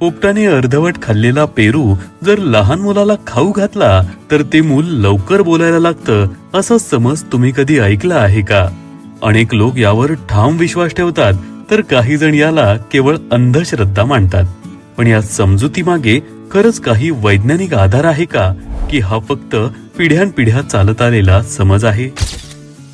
पोपटाने अर्धवट खाल्लेला पेरू जर लहान मुलाला खाऊ घातला तर ते मूल लवकर बोलायला लागतं असा समज तुम्ही कधी ऐकला आहे का? अनेक लोक यावर ठाम विश्वास ठेवतात, तर काही जण याला केवळ अंधश्रद्धा मानतात. पण या समजुतीमागे खरंच काही वैज्ञानिक आधार आहे का, की हा फक्त पिढ्यानपिढ्या चालत आलेला समज आहे?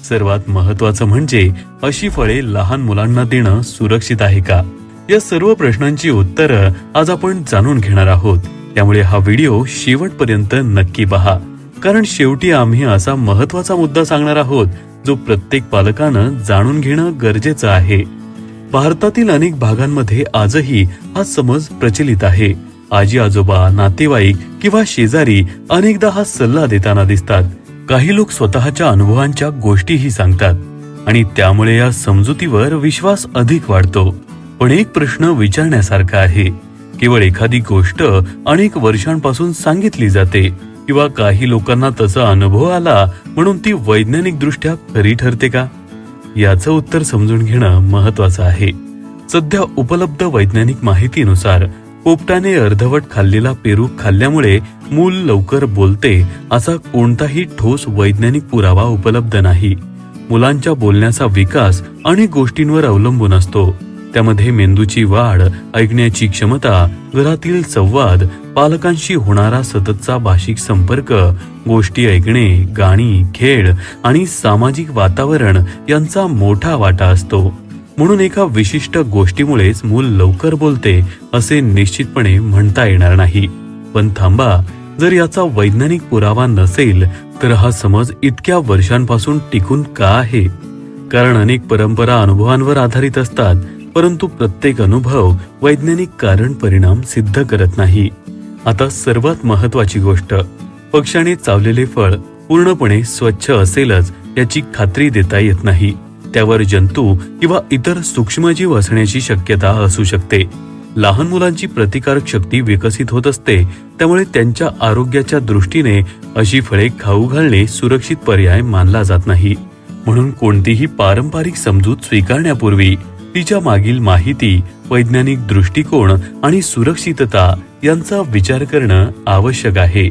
सर्वात महत्वाचं म्हणजे अशी फळे लहान मुलांना देणं सुरक्षित आहे का? या सर्व प्रश्नांची उत्तरं आज आपण जाणून घेणार आहोत. त्यामुळे हा व्हिडिओ शेवटपर्यंत नक्की पहा, कारण शेवटी आम्ही असा महत्वाचा मुद्दा सांगणार आहोत जो प्रत्येक पालकानं जाणून घेणं गरजेचं आहे. भारतातील अनेक भागांमध्ये आजही हा समज प्रचलित आहे. आजी आजोबा, नातेवाईक किंवा शेजारी अनेकदा हा सल्ला देताना दिसतात. काही लोक स्वतःच्या अनुभवांच्या गोष्टीही सांगतात आणि त्यामुळे या समजुतीवर विश्वास अधिक वाढतो. पण एक प्रश्न विचारण्यासारखा आहे, केवळ एखादी गोष्ट अनेक वर्षांपासून सांगितली जाते किंवा काही लोकांना तसा अनुभव आला म्हणून ती वैज्ञानिक दृष्ट्या खरी ठरते का? याचं उत्तर समजून घेणं महत्वाचं आहे. सध्या उपलब्ध वैज्ञानिक माहितीनुसार पोपटाने अर्धवट खाल्लेला पेरू खाल्ल्यामुळे मूल लवकर बोलते असा कोणताही ठोस वैज्ञानिक पुरावा उपलब्ध नाही. मुलांच्या बोलण्याचा विकास अनेक गोष्टींवर अवलंबून असतो. त्यामध्ये मेंदूची वाढ, ऐकण्याची क्षमता, घरातील संवाद, पालकांशी होणारा सततचा भाषिक संपर्क, गोष्टी ऐकणे, गाणी, खेळ आणि सामाजिक वातावरण यांचा मोठा वाटा असतो. म्हणून एका विशिष्ट गोष्टीमुळेच मूल लवकर बोलते असे निश्चितपणे म्हणता येणार नाही. पण थांबा, जर याचा वैज्ञानिक पुरावा नसेल तर हा समज इतक्या वर्षांपासून टिकून का आहे? कारण अनेक परंपरा अनुभवांवर आधारित असतात, परंतु प्रत्येक अनुभव वैज्ञानिक कारण परिणाम सिद्ध करत नाही. आता सर्वात महत्वाची गोष्ट, पक्ष्याने चावलेले फळ पूर्णपणे स्वच्छ असेलच याची खात्री देता येत नाही. त्यावर जंतू किंवा इतर सूक्ष्मजीव असण्याची शक्यता असू शकते. लहान मुलांची प्रतिकारक शक्ती विकसित होत असते, त्यामुळे त्यांच्या आरोग्याच्या दृष्टीने अशी फळे खाऊ घालणे सुरक्षित पर्याय मानला जात नाही. म्हणून कोणतीही पारंपरिक समजूत स्वीकारण्यापूर्वी तिच्या मागील माहिती, वैज्ञानिक दृष्टिकोन आणि सुरक्षितता यांचा विचार करणं आवश्यक आहे.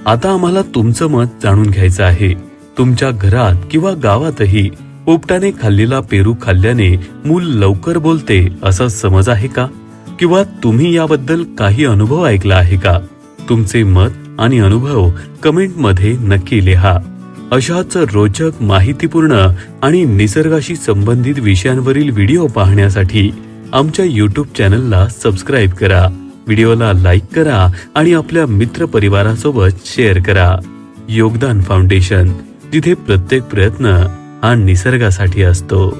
आता आम्हाला तुमचं मत जाणून घ्यायचं आहे. तुमच्या घरात किंवा गावातही पोपटाने खाल्लेला पेरू खाल्ल्याने मूल लवकर बोलते असा समज आहे का? किंवा तुम्ही याबद्दल काही अनुभव ऐकला आहे का? तुमचे मत आणि अनुभव कमेंटमध्ये नक्की लिहा. अशाच रोचक, माहितीपूर्ण आणि निसर्गाशी संबंधित विषयांवरील व्हिडिओ पाहण्यासाठी आमच्या YouTube चॅनलला सबस्क्राईब करा, व्हिडिओला लाईक करा आणि आपल्या मित्रपरिवारासोबत शेअर करा. योगदान फाउंडेशन, जिथे प्रत्येक प्रयत्न हा निसर्गासाठी असतो.